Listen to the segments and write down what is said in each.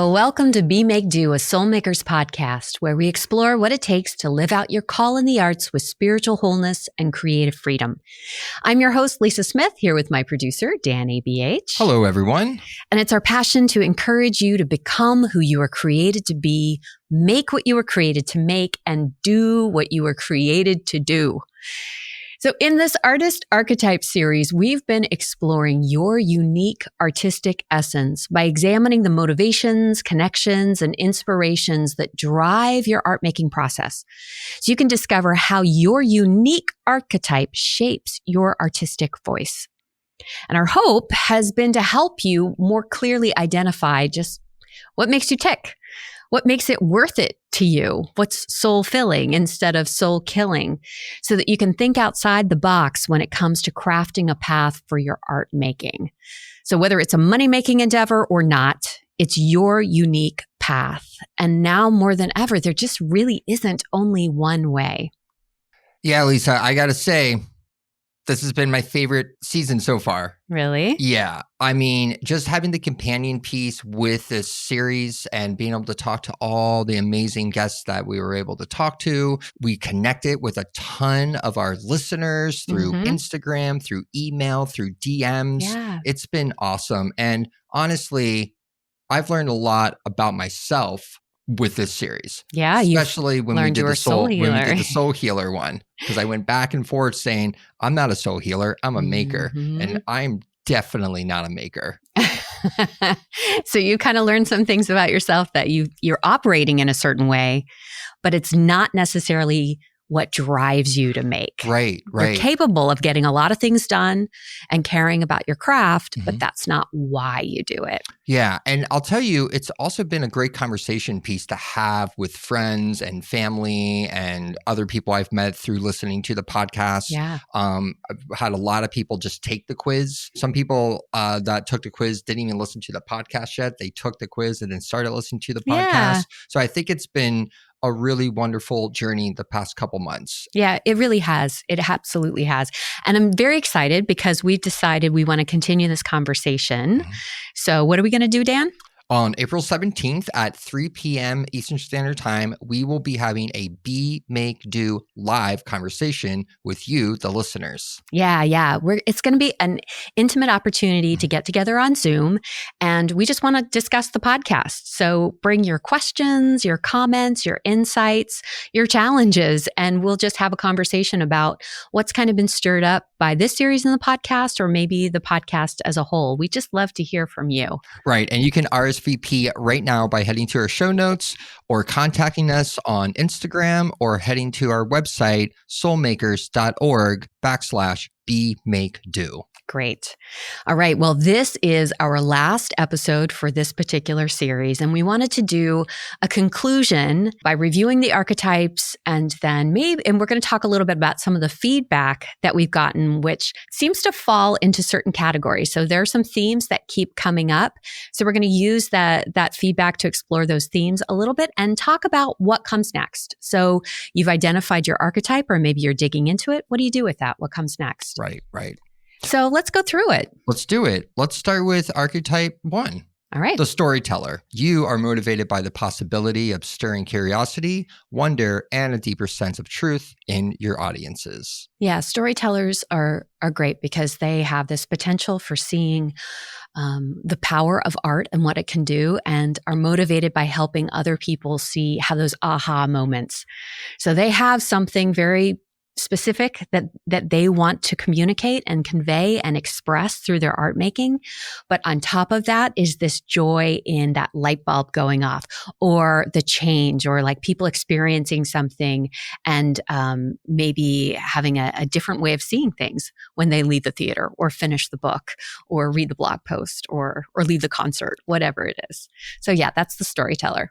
Well, welcome to Be Make Do, a Soul Makers podcast, where we explore what it takes to live out your call in the arts with spiritual wholeness and creative freedom. I'm your host, Lisa Smith, here with my producer, Dan ABH. Hello, everyone. And it's our passion to encourage you to become who you were created to be, make what you were created to make, and do what you were created to do. So in this Artist Archetype series, we've been exploring your unique artistic essence by examining the motivations, connections, and inspirations that drive your art making process. So you can discover how your unique archetype shapes your artistic voice. And our hope has been to help you more clearly identify just what makes you tick. What makes it worth it to you? What's soul-filling instead of soul-killing? So that you can think outside the box when it comes to crafting a path for your art making. So whether it's a money-making endeavor or not, it's your unique path. And now more than ever, there just really isn't only one way. Yeah, Lisa, I got to say, this has been my favorite season so far. Really? Yeah. I mean, just having the companion piece with this series and being able to talk to all the amazing guests that we were able to talk to. We connected with a ton of our listeners through Instagram, through email, through DMs. Yeah. It's been awesome. And honestly, I've learned a lot about myself with this series. Yeah, especially when we did the soul healer. when we did the soul healer one, because I went back and forth saying, I'm not a soul healer, I'm a maker, and I'm definitely not a maker. So you kind of learned some things about yourself that you're operating in a certain way, but it's not necessarily what drives you to make. Right. You're capable of getting a lot of things done and caring about your craft, but that's not why you do it. Yeah. And I'll tell you, it's also been a great conversation piece to have with friends and family and other people I've met through listening to the podcast. Yeah. I've had a lot of people just take the quiz. Some people that took the quiz didn't even listen to the podcast yet. They took the quiz and then started listening to the podcast. Yeah. So I think it's been a really wonderful journey the past couple months. Yeah, it really has. It absolutely has. And I'm very excited because we've decided we want to continue this conversation. So what are we going to do, Dan? On April 17th at 3 p.m. Eastern Standard Time, we will be having a Be, Make, Do live conversation with you, the listeners. Yeah. It's going to be an intimate opportunity to get together on Zoom, and we just want to discuss the podcast. So bring your questions, your comments, your insights, your challenges, and we'll just have a conversation about what's kind of been stirred up by this series in the podcast, or maybe the podcast as a whole. We just love to hear from you. Right. And you can RSVP right now by heading to our show notes or contacting us on Instagram or heading to our website, soulmakers.org/BeMakeDo. Great. All right. Well, this is our last episode for this particular series, and we wanted to do a conclusion by reviewing the archetypes, and then we're going to talk a little bit about some of the feedback that we've gotten, which seems to fall into certain categories. So there are some themes that keep coming up. So we're going to use that feedback to explore those themes a little bit and talk about what comes next. So you've identified your archetype, or maybe you're digging into it. What do you do with that? What comes next? Right. So let's go through it. Let's do it. Let's start with archetype 1. All right. The storyteller. You are motivated by the possibility of stirring curiosity, wonder, and a deeper sense of truth in your audiences. Yeah, storytellers are great because they have this potential for seeing the power of art and what it can do, and are motivated by helping other people see how those aha moments. So they have something very specific that they want to communicate and convey and express through their art making. But on top of that is this joy in that light bulb going off, or the change, or like people experiencing something and maybe having a different way of seeing things when they leave the theater or finish the book or read the blog post or leave the concert, whatever it is. So yeah, that's the storyteller.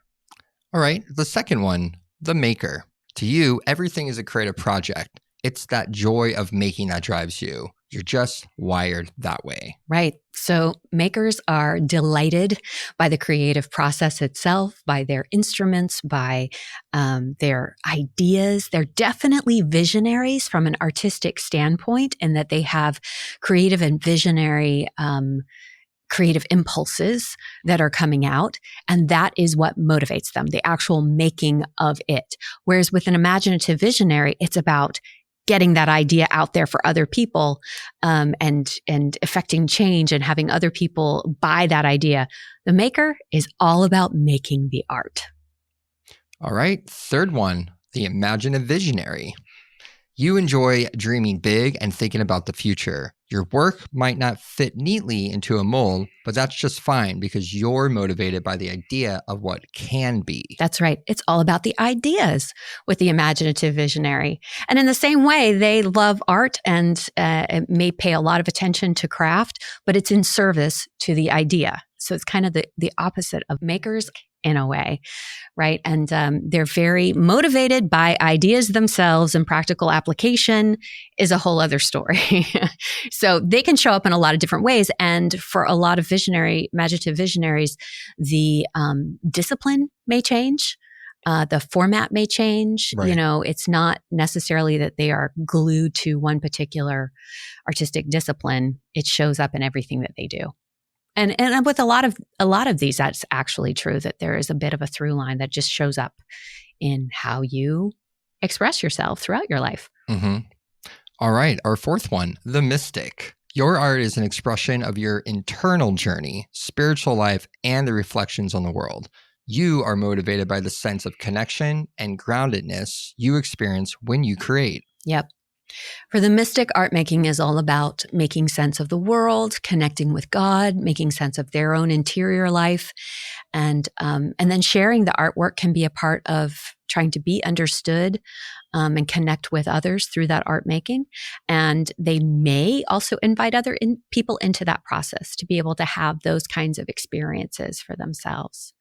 All right. The second one, the maker. To you, everything is a creative project. It's that joy of making that drives you. You're just wired that way. Right. So makers are delighted by the creative process itself, by their instruments, by their ideas. They're definitely visionaries from an artistic standpoint, in that they have creative and visionary creative impulses that are coming out. And that is what motivates them, the actual making of it. Whereas with an imaginative visionary, it's about getting that idea out there for other people, and affecting change and having other people buy that idea. The maker is all about making the art. All right. Third one, the imaginative visionary. You enjoy dreaming big and thinking about the future. Your work might not fit neatly into a mold, but that's just fine because you're motivated by the idea of what can be. That's right. It's all about the ideas with the imaginative visionary. And in the same way, they love art and may pay a lot of attention to craft, but it's in service to the idea. So it's kind of the opposite of makers in a way, right? And they're very motivated by ideas themselves, and practical application is a whole other story. So they can show up in a lot of different ways. And for a lot of imaginative visionaries, the discipline may change. The format may change. Right. You know, it's not necessarily that they are glued to one particular artistic discipline. It shows up in everything that they do. And with a lot of these, that's actually true, that there is a bit of a through line that just shows up in how you express yourself throughout your life. Mm-hmm. All right. Our fourth one, the mystic. Your art is an expression of your internal journey, spiritual life, and the reflections on the world. You are motivated by the sense of connection and groundedness you experience when you create. Yep. For the mystic, art making is all about making sense of the world, connecting with God, making sense of their own interior life. And then sharing the artwork can be a part of trying to be understood, and connect with others through that art making. And they may also invite other people into that process to be able to have those kinds of experiences for themselves.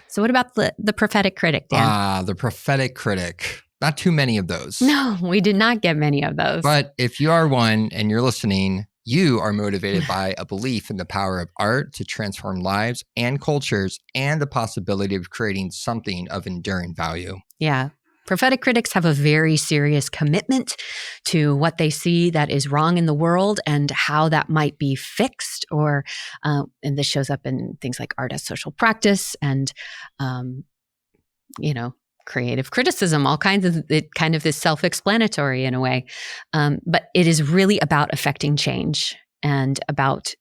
So what about the prophetic critic, Dan? The prophetic critic. Not too many of those. No, we did not get many of those. But if you are one and you're listening, you are motivated by a belief in the power of art to transform lives and cultures, and the possibility of creating something of enduring value. Yeah. Prophetic critics have a very serious commitment to what they see that is wrong in the world and how that might be fixed, and this shows up in things like art as social practice and, creative criticism, all kinds of it, kind of this self-explanatory in a way. But it is really about affecting change and about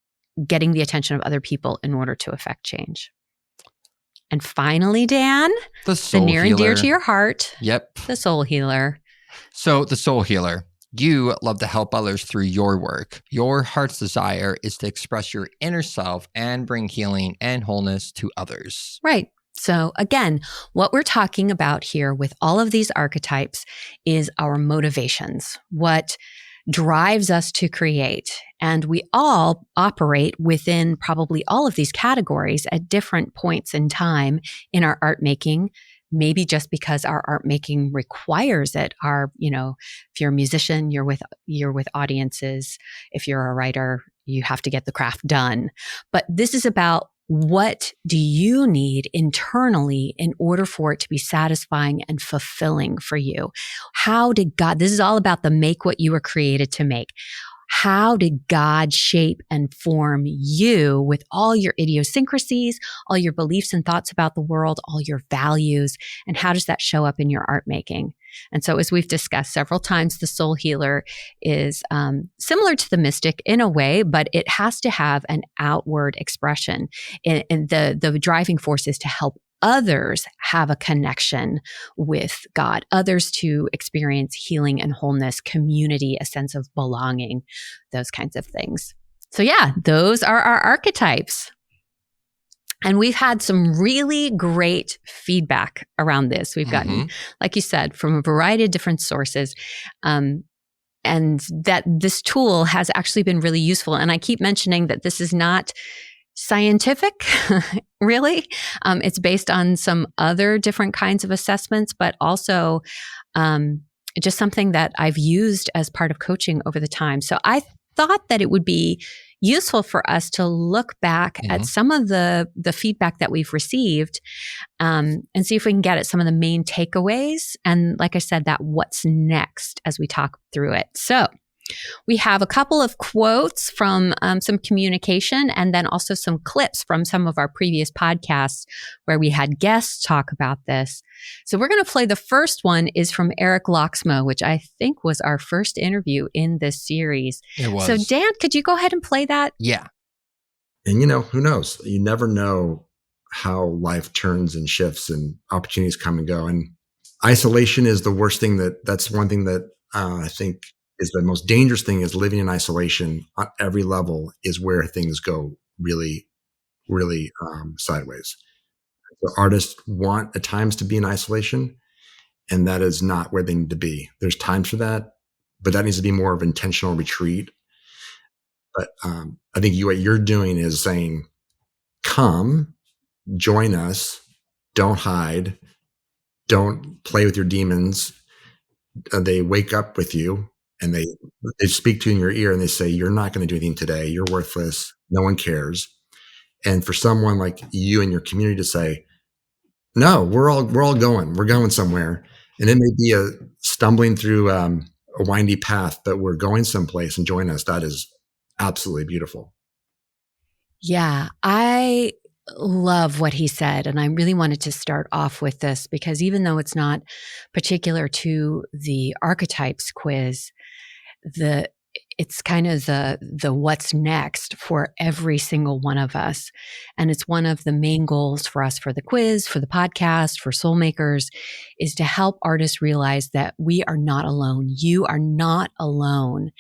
getting the attention of other people in order to affect change. And finally, Dan, the near and dear to your heart. Yep. The soul healer. So the soul healer, you love to help others through your work. Your heart's desire is to express your inner self and bring healing and wholeness to others. Right. So again, what we're talking about here with all of these archetypes is our motivations, what drives us to create. And we all operate within probably all of these categories at different points in time in our art making, maybe just because our art making requires it. If you're a musician, you're with audiences. If you're a writer, you have to get the craft done. But this is about, what do you need internally in order for it to be satisfying and fulfilling for you? This is all about the make what you were created to make. How did God shape and form you with all your idiosyncrasies, all your beliefs and thoughts about the world, all your values, and how does that show up in your art making? And so, as we've discussed several times, the soul healer is similar to the mystic in a way, but it has to have an outward expression. And the driving force is to help others have a connection with God, others to experience healing and wholeness, community, a sense of belonging, those kinds of things. So yeah, those are our archetypes. And we've had some really great feedback around this. We've gotten, like you said, from a variety of different sources. And that this tool has actually been really useful. And I keep mentioning that this is not scientific, really. It's based on some other different kinds of assessments, but also just something that I've used as part of coaching over the time. So I thought that it would be useful for us to look back at some of the feedback that we've received, and see if we can get at some of the main takeaways. And like I said, that what's next as we talk through it. So We have a couple of quotes from some communication and then also some clips from some of our previous podcasts where we had guests talk about this. So we're going to play the first one is from Eric Loxmo, which I think was our first interview in this series. It was. So Dan, could you go ahead and play that? Yeah. And, who knows? You never know how life turns and shifts and opportunities come and go. And isolation is the worst thing that's one thing that I think is the most dangerous thing is living in isolation on every level is where things go really, really sideways. So artists want at times to be in isolation, and that is not where they need to be. There's times for that, but that needs to be more of intentional retreat. But I think what you're doing is saying, come, join us, don't hide, don't play with your demons. They wake up with you and they speak to you in your ear and they say, you're not going to do anything today. You're worthless. No one cares. And for someone like you and your community to say, no, we're all going. We're going somewhere. And it may be a stumbling through a windy path, but we're going someplace and join us. That is absolutely beautiful. Yeah, I love what he said. And I really wanted to start off with this because even though it's not particular to the archetypes quiz, it's kind of the what's next for every single one of us. And it's one of the main goals for us for the quiz, for the podcast, for Soul Makers, is to help artists realize that we are not alone. You are not alone.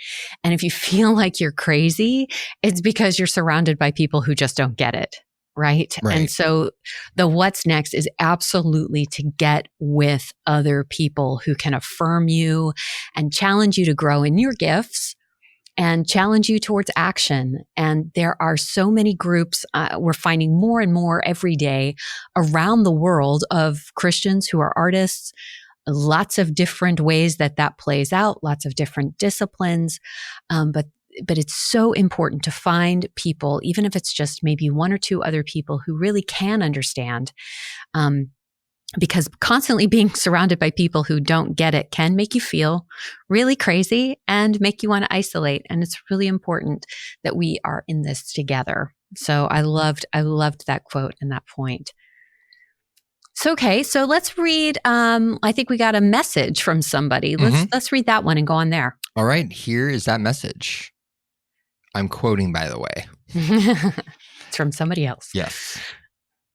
And if you feel like you're crazy, it's because you're surrounded by people who just don't get it. Right. And so the what's next is absolutely to get with other people who can affirm you and challenge you to grow in your gifts and challenge you towards action. And there are so many groups, we're finding more and more every day around the world of Christians who are artists, lots of different ways that plays out, lots of different disciplines. But it's so important to find people, even if it's just maybe one or two other people who really can understand. Because constantly being surrounded by people who don't get it can make you feel really crazy and make you want to isolate. And it's really important that we are in this together. So I loved that quote and that point. So let's read. I think we got a message from somebody. Let's read that one and go on there. All right, here is that message. I'm quoting, by the way. It's from somebody else. Yes.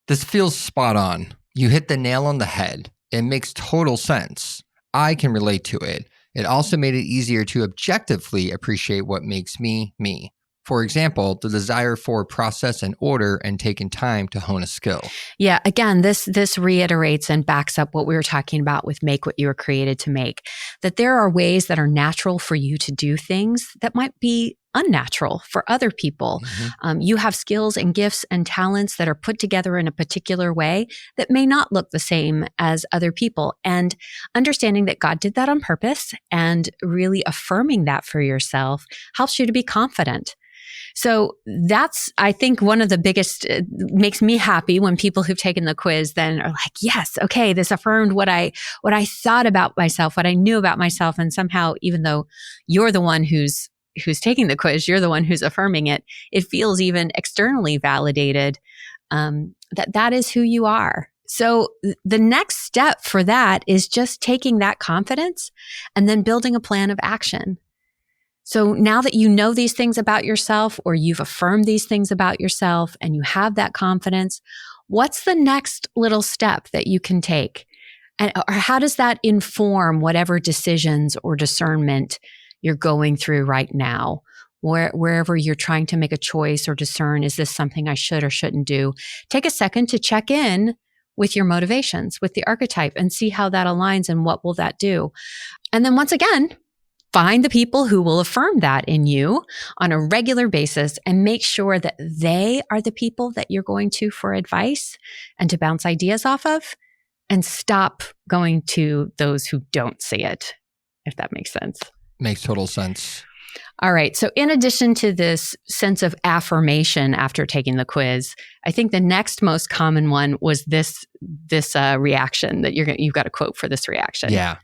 This feels spot on. You hit the nail on the head. It makes total sense. I can relate to it. It also made it easier to objectively appreciate what makes me, me. For example, the desire for process and order and taking time to hone a skill. Yeah, again, this reiterates and backs up what we were talking about with make what you were created to make. That there are ways that are natural for you to do things that might be unnatural for other people. Mm-hmm. You have skills and gifts and talents that are put together in a particular way that may not look the same as other people. And understanding that God did that on purpose and really affirming that for yourself helps you to be confident. So that's, I think, one of the biggest, makes me happy when people who've taken the quiz then are like, yes, okay, this affirmed what I thought about myself, what I knew about myself. And somehow, even though you're the one who's taking the quiz, you're the one who's affirming it, it feels even externally validated that is who you are. So the next step for that is just taking that confidence and then building a plan of action. So now that you know these things about yourself, or you've affirmed these things about yourself and you have that confidence, what's the next little step that you can take? Or how does that inform whatever decisions or discernment you're going through right now? Wherever you're trying to make a choice or discern, is this something I should or shouldn't do? Take a second to check in with your motivations, with the archetype, and see how that aligns and what will that do. And then once again, find the people who will affirm that in you on a regular basis and make sure that they are the people that you're going to for advice and to bounce ideas off of, and stop going to those who don't see it, if that makes sense. Makes total sense. All right. So in addition to this sense of affirmation after taking the quiz, I think the next most common one was this reaction that you've got a quote for this reaction. Yeah.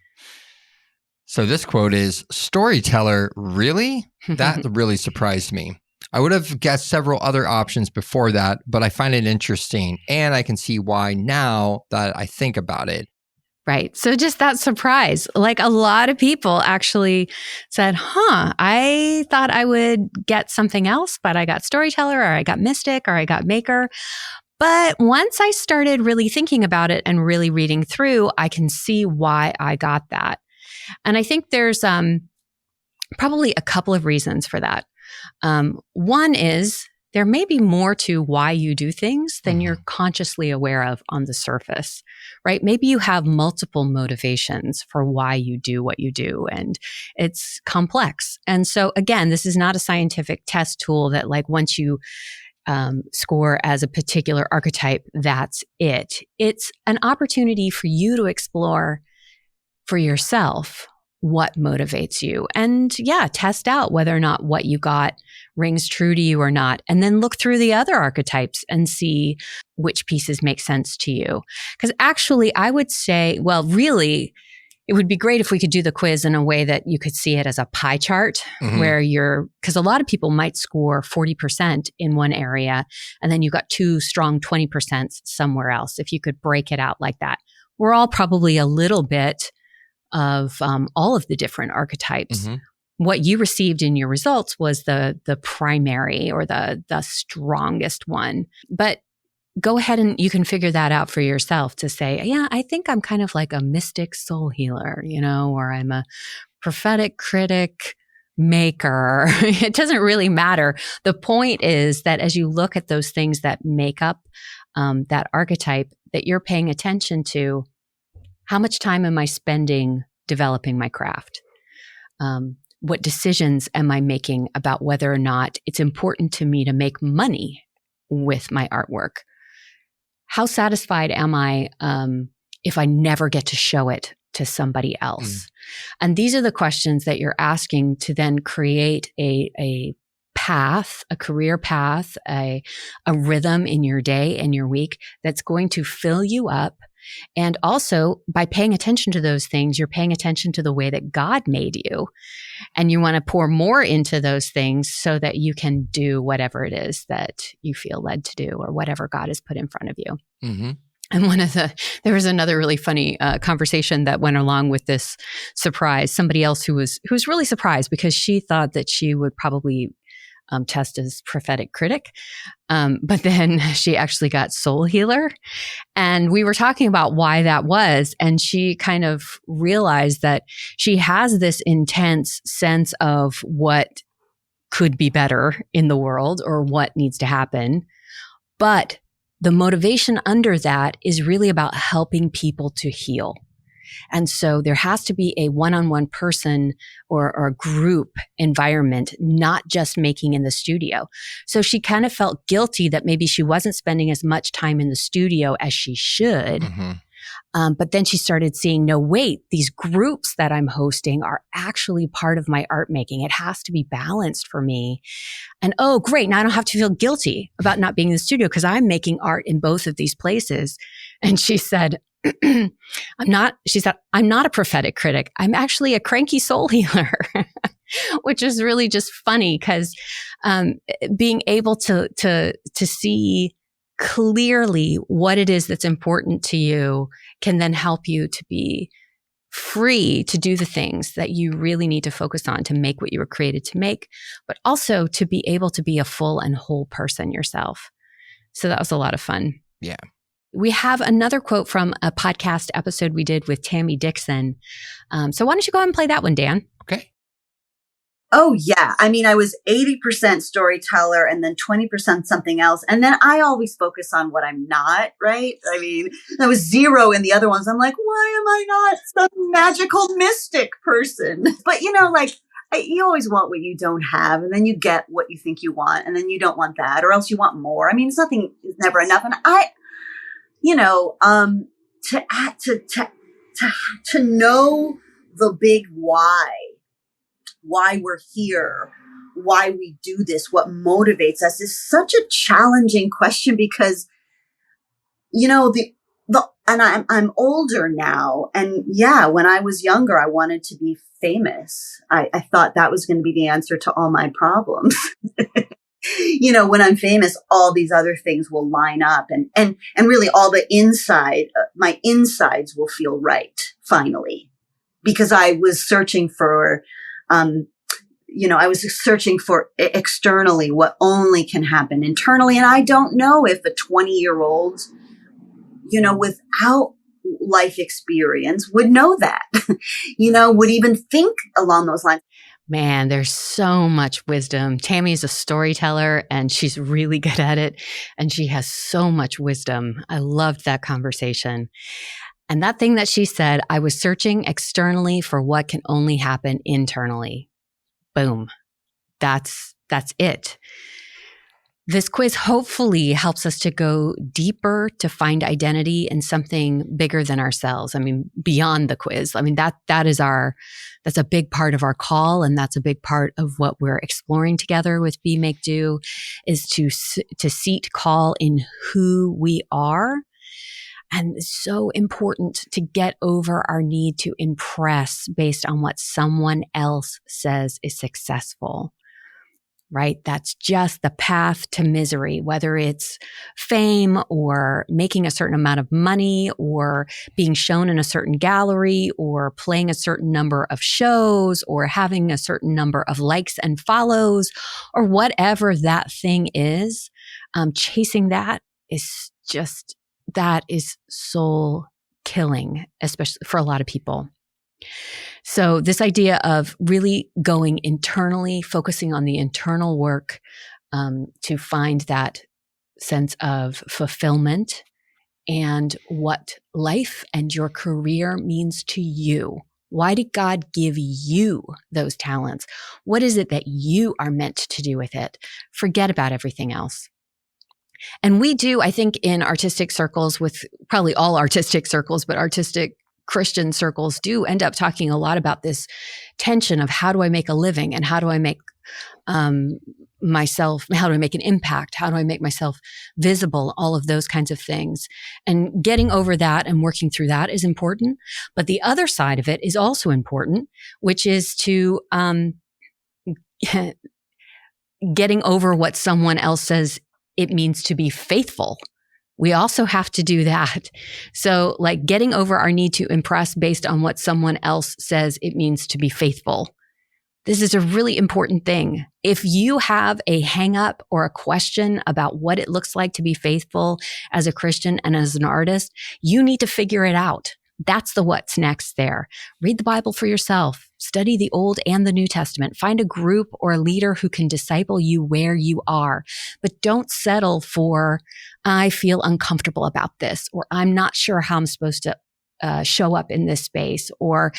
So this quote is, storyteller, really? That really surprised me. I would have guessed several other options before that, but I find it interesting. And I can see why now that I think about it. Right. So just that surprise, like a lot of people actually said, I thought I would get something else, but I got storyteller or I got mystic or I got maker. But once I started really thinking about it and really reading through, I can see why I got that. And I think there's probably a couple of reasons for that. One is there may be more to why you do things than you're consciously aware of on the surface, right? Maybe you have multiple motivations for why you do what you do, and it's complex. And so again, this is not a scientific test tool that like once you score as a particular archetype, that's it. It's an opportunity for you to explore for yourself what motivates you. And yeah, test out whether or not what you got rings true to you or not. And then look through the other archetypes and see which pieces make sense to you. Because actually, I would say, well, really, it would be great if we could do the quiz in a way that you could see it as a pie chart where because a lot of people might score 40% in one area and then you got two strong 20% somewhere else. If you could break it out like that, we're all probably a little bit of all of the different archetypes. What you received in your results was the primary or the strongest one. But go ahead and you can figure that out for yourself to say, yeah, I think I'm kind of like a mystic soul healer, or I'm a prophetic critic maker. It doesn't really matter. The point is that as you look at those things that make up that archetype, that you're paying attention to, how much time am I spending developing my craft? What decisions am I making about whether or not it's important to me to make money with my artwork? How satisfied am I if I never get to show it to somebody else? And these are the questions that you're asking to then create a path, a career path, a rhythm in your day and your week that's going to fill you up. And also, by paying attention to those things, you're paying attention to the way that God made you. And you want to pour more into those things so that you can do whatever it is that you feel led to do or whatever God has put in front of you. And there was another really funny conversation that went along with this surprise. Somebody else who was really surprised because she thought that she would probably test as prophetic critic. But then she actually got soul healer. And we were talking about why that was. And she kind of realized that she has this intense sense of what could be better in the world or what needs to happen. But the motivation under that is really about helping people to heal. And so there has to be a one-on-one person or a group environment, not just making in the studio. So she kind of felt guilty that maybe she wasn't spending as much time in the studio as she should. But then she started seeing, no, wait, these groups that I'm hosting are actually part of my art making. It has to be balanced for me. And oh, great. Now I don't have to feel guilty about not being in the studio because I'm making art in both of these places. And she said, I'm not a prophetic critic. I'm actually a cranky soul healer, which is really just funny because being able to see clearly what it is that's important to you can then help you to be free to do the things that you really need to focus on to make what you were created to make, but also to be able to be a full and whole person yourself. So that was a lot of fun. Yeah. We have another quote from a podcast episode we did with Tammy Dixon. So why don't you go ahead and play that one, Dan? Okay. Oh, yeah. I mean, I was 80% storyteller and then 20% something else. And then I always focus on what I'm not, right? I mean, I was 0 in the other ones. I'm like, why am I not some magical mystic person? But, you always want what you don't have. And then you get what you think you want. And then you don't want that, or else you want more. I mean, nothing is never enough. And to know the big why we're here, why we do this, what motivates us is such a challenging question because, the And I'm older now. And yeah, when I was younger, I wanted to be famous. I thought that was going to be the answer to all my problems. When I'm famous, all these other things will line up and really all the inside, my insides will feel right finally, because I was searching for, externally what only can happen internally. And I don't know if a 20-year-old, without life experience would know that, would even think along those lines. Man, there's so much wisdom. Tammy is a storyteller and she's really good at it. And she has so much wisdom. I loved that conversation. And that thing that she said, I was searching externally for what can only happen internally. Boom. That's it. This quiz hopefully helps us to go deeper, to find identity in something bigger than ourselves. I mean, beyond the quiz. I mean, that's a big part of our call. And that's a big part of what we're exploring together with Be, Make, Do, is to seat call in who we are. And it's so important to get over our need to impress based on what someone else says is successful. Right? That's just the path to misery, whether it's fame or making a certain amount of money or being shown in a certain gallery or playing a certain number of shows or having a certain number of likes and follows or whatever that thing is. Chasing that is soul killing, especially for a lot of people. So this idea of really going internally, focusing on the internal work to find that sense of fulfillment and what life and your career means to you. Why did God give you those talents? What is it that you are meant to do with it? Forget about everything else. And we do, I think, in artistic circles, with probably all artistic circles, but artistic Christian circles do end up talking a lot about this tension of how do I make a living and how do I make how do I make an impact? How do I make myself visible? All of those kinds of things. And getting over that and working through that is important. But the other side of it is also important, which is to getting over what someone else says it means to be faithful. We also have to do that. So like getting over our need to impress based on what someone else says it means to be faithful. This is a really important thing. If you have a hang up or a question about what it looks like to be faithful as a Christian and as an artist, you need to figure it out. That's the what's next there. Read the Bible for yourself. Study the Old and the New Testament. Find a group or a leader who can disciple you where you are. But don't settle for, I feel uncomfortable about this, or I'm not sure how I'm supposed to show up in this space, or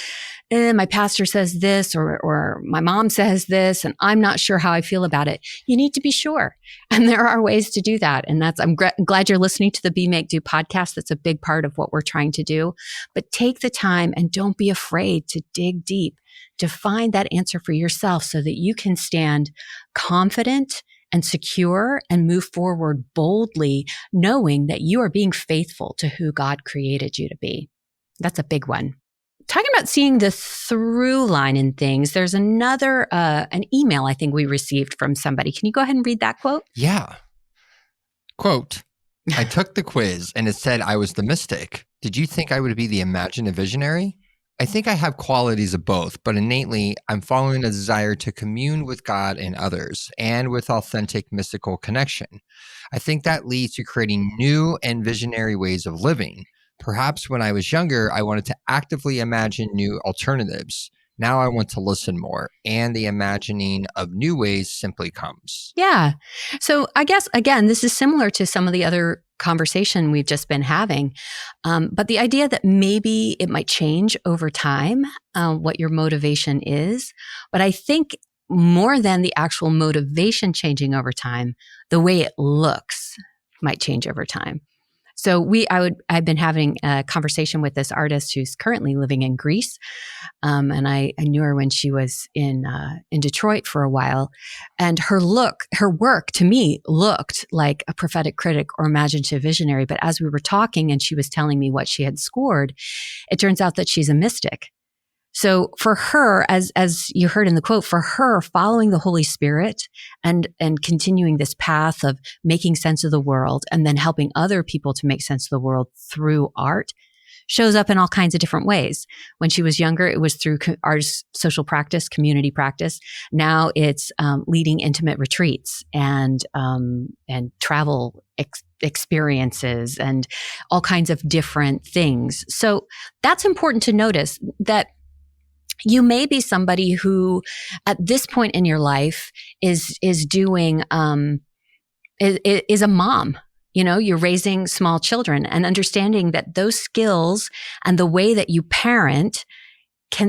my pastor says this, or my mom says this, and I'm not sure how I feel about it. You need to be sure. And there are ways to do that. And I'm glad you're listening to the Be, Make, Do podcast. That's a big part of what we're trying to do. But take the time and don't be afraid to dig deep, to find that answer for yourself so that you can stand confident and secure and move forward boldly, knowing that you are being faithful to who God created you to be. That's a big one. Talking about seeing the through line in things, there's another, an email I think we received from somebody. Can you go ahead and read that quote? Yeah. Quote, I took the quiz and it said I was the mystic. Did you think I would be the imaginative visionary? I think I have qualities of both, but innately, I'm following a desire to commune with God and others and with authentic mystical connection. I think that leads to creating new and visionary ways of living. Perhaps when I was younger, I wanted to actively imagine new alternatives. Now I want to listen more, and the imagining of new ways simply comes. Yeah. So I guess, again, this is similar to some of the other conversation we've just been having. But the idea that maybe it might change over time, what your motivation is. But I think more than the actual motivation changing over time, the way it looks might change over time. So I've been having a conversation with this artist who's currently living in Greece. And I knew her when she was in Detroit for a while. And her work to me looked like a prophetic critic or imaginative visionary. But as we were talking and she was telling me what she had scored, it turns out that she's a mystic. So for her, as you heard in the quote, for her, following the Holy Spirit and continuing this path of making sense of the world and then helping other people to make sense of the world through art shows up in all kinds of different ways. When she was younger, it was through artist social practice, community practice. Now it's leading intimate retreats and travel experiences and all kinds of different things. So that's important to notice, that you may be somebody who at this point in your life is doing, is a mom. You know, you're raising small children, and understanding that those skills and the way that you parent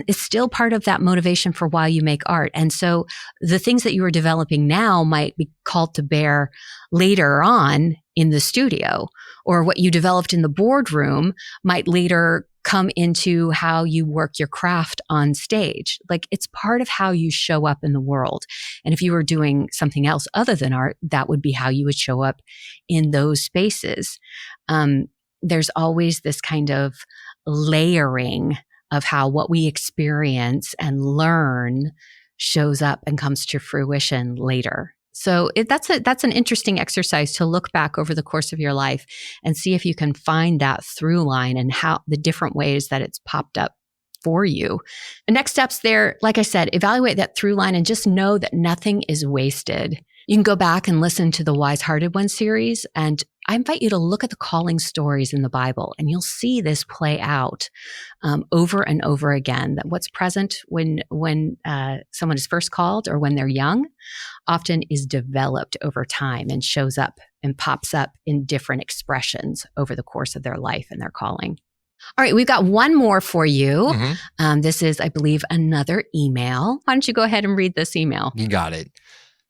is still part of that motivation for why you make art. And so the things that you are developing now might be called to bear later on in the studio, or what you developed in the boardroom might later come into how you work your craft on stage. Like, it's part of how you show up in the world. And if you were doing something else other than art, that would be how you would show up in those spaces. There's always this kind of layering of how what we experience and learn shows up and comes to fruition later. So that's an interesting exercise to look back over the course of your life and see if you can find that through line and how the different ways that it's popped up for you. The next steps there, like I said, evaluate that through line and just know that nothing is wasted. You can go back and listen to the Wise Hearted One series, and I invite you to look at the calling stories in the Bible, and you'll see this play out over and over again, that what's present when someone is first called or when they're young often is developed over time and shows up and pops up in different expressions over the course of their life and their calling. All right, we've got one more for you. Mm-hmm. This is, I believe, another email. Why don't you go ahead and read this email? You got it.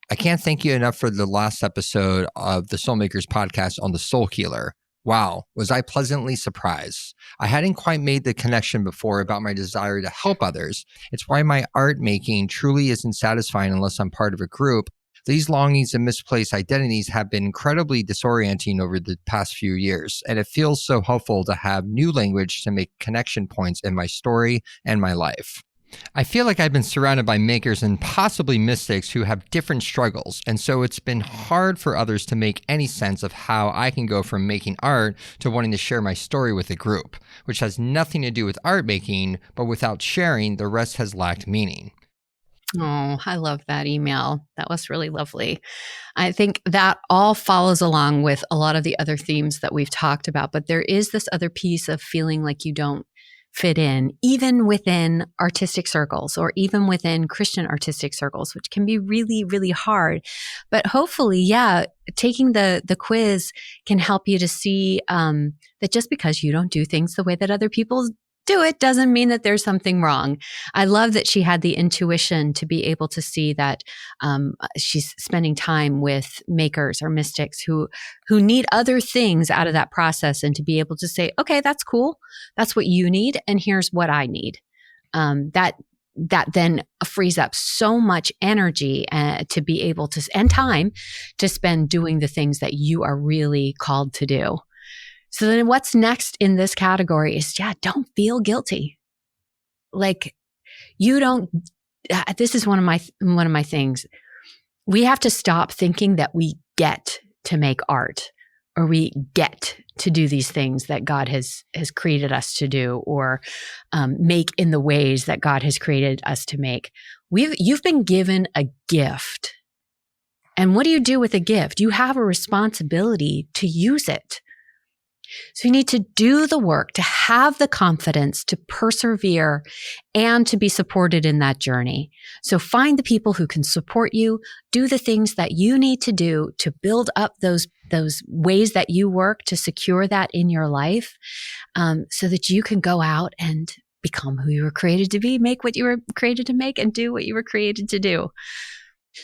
I can't thank you enough for the last episode of the Soulmakers podcast on the Soul Healer. Wow, was I pleasantly surprised. I hadn't quite made the connection before about my desire to help others. It's why my art making truly isn't satisfying unless I'm part of a group. These longings and misplaced identities have been incredibly disorienting over the past few years, and it feels so helpful to have new language to make connection points in my story and my life. I feel like I've been surrounded by makers and possibly mystics who have different struggles, and so it's been hard for others to make any sense of how I can go from making art to wanting to share my story with a group, which has nothing to do with art making, but without sharing, the rest has lacked meaning. Oh, I love that email. That was really lovely. I think that all follows along with a lot of the other themes that we've talked about, but there is this other piece of feeling like you don't fit in, even within artistic circles or even within Christian artistic circles, which can be really, really hard. But hopefully, taking the quiz can help you to see that just because you don't do things the way that other people do it doesn't mean that there's something wrong. I love that she had the intuition to be able to see that she's spending time with makers or mystics who need other things out of that process, and to be able to say, okay, that's cool. That's what you need. And here's what I need. That then frees up so much energy to be able to, and time to spend doing the things that you are really called to do. So then what's next in this category is, don't feel guilty. Like, you don't, this is one of my things. We have to stop thinking that we get to make art, or we get to do these things that God has created us to do, or make in the ways that God has created us to make. You've been given a gift. And what do you do with a gift? You have a responsibility to use it. So you need to do the work, to have the confidence to persevere and to be supported in that journey. So find the people who can support you, do the things that you need to do to build up those ways that you work to secure that in your life, so that you can go out and become who you were created to be, make what you were created to make, and do what you were created to do.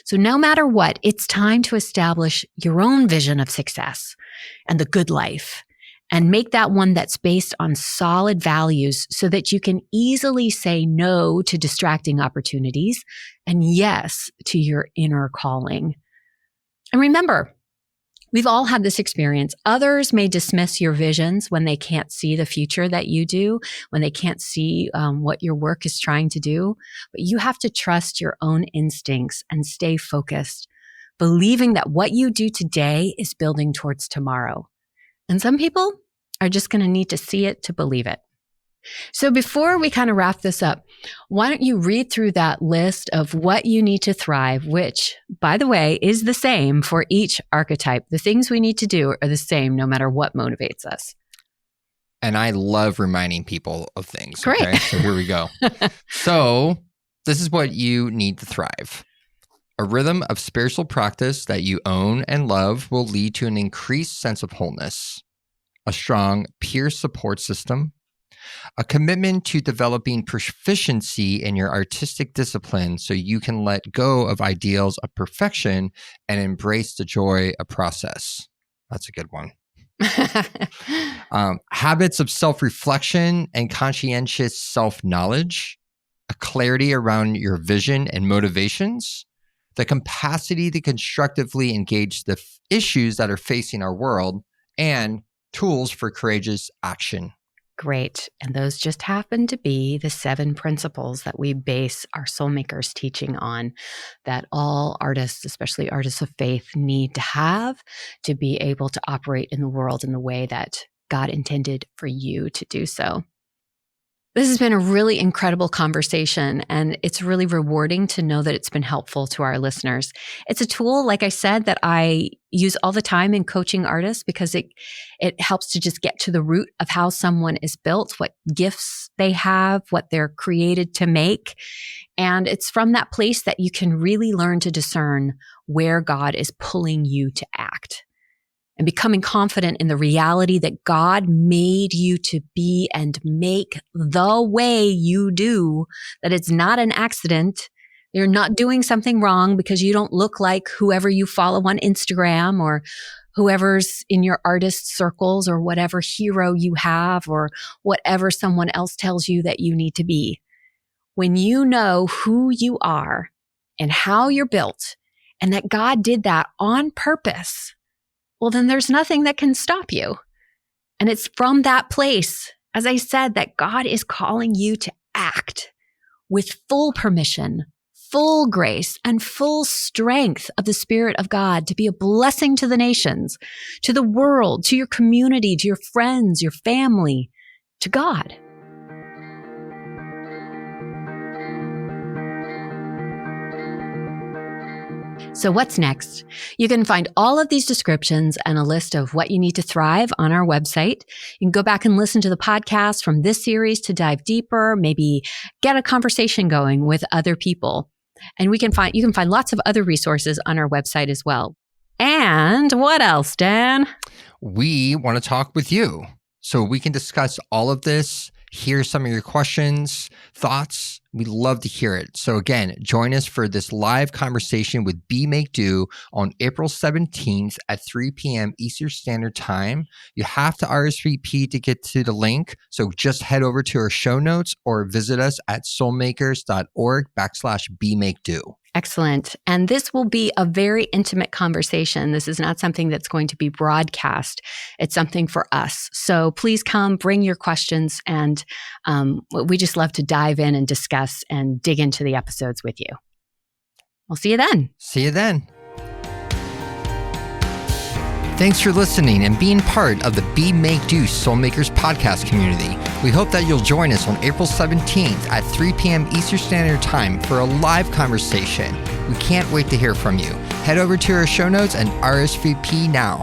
So no matter what, it's time to establish your own vision of success and the good life. and make that one that's based on solid values so that you can easily say no to distracting opportunities and yes to your inner calling. And remember, we've all had this experience. Others may dismiss your visions when they can't see the future that you do, when they can't see what your work is trying to do. But you have to trust your own instincts and stay focused, believing that what you do today is building towards tomorrow. And some people are just going to need to see it to believe it. So before we kind of wrap this up, why don't you read through that list of what you need to thrive, which, by the way, is the same for each archetype. The things we need to do are the same no matter what motivates us. And I love reminding people of things. Great. Okay? So here we go. So this is what you need to thrive. A rhythm of spiritual practice that you own and love will lead to an increased sense of wholeness. A strong peer support system, a commitment to developing proficiency in your artistic discipline so you can let go of ideals of perfection and embrace the joy of process. That's a good one. Habits of self-reflection and conscientious self-knowledge, a clarity around your vision and motivations, the capacity to constructively engage the issues that are facing our world, and tools for courageous action. Great. And those just happen to be the 7 principles that we base our Soulmakers teaching on, that all artists, especially artists of faith, need to have to be able to operate in the world in the way that God intended for you to do so. This has been a really incredible conversation, and it's really rewarding to know that it's been helpful to our listeners. It's a tool, like I said, that I use all the time in coaching artists because it helps to just get to the root of how someone is built, what gifts they have, what they're created to make. And it's from that place that you can really learn to discern where God is pulling you to act. And becoming confident in the reality that God made you to be and make the way you do, that it's not an accident. You're not doing something wrong because you don't look like whoever you follow on Instagram or whoever's in your artist circles or whatever hero you have or whatever someone else tells you that you need to be. When you know who you are and how you're built and that God did that on purpose, well, then there's nothing that can stop you. And it's from that place, as I said, that God is calling you to act with full permission, full grace, and full strength of the Spirit of God to be a blessing to the nations, to the world, to your community, to your friends, your family, to God. So what's next? You can find all of these descriptions and a list of what you need to thrive on our website. You can go back and listen to the podcast from this series to dive deeper, maybe get a conversation going with other people. And you can find lots of other resources on our website as well. And what else, Dan? We want to talk with you so we can discuss all of this, hear some of your questions, thoughts. We'd love to hear it. So again, join us for this live conversation with Be Make Do on April 17th at 3 p.m. Eastern Standard Time. You have to RSVP to get to the link. So just head over to our show notes or visit us at soulmakers.org/BeMakeDo. Excellent. And this will be a very intimate conversation. This is not something that's going to be broadcast. It's something for us. So please come, bring your questions, and we just love to dive in and discuss and dig into the episodes with you. We'll see you then. See you then. Thanks for listening and being part of the Be Make Do Soulmakers podcast community. We hope that you'll join us on April 17th at 3 p.m. Eastern Standard Time for a live conversation. We can't wait to hear from you. Head over to our show notes and RSVP now.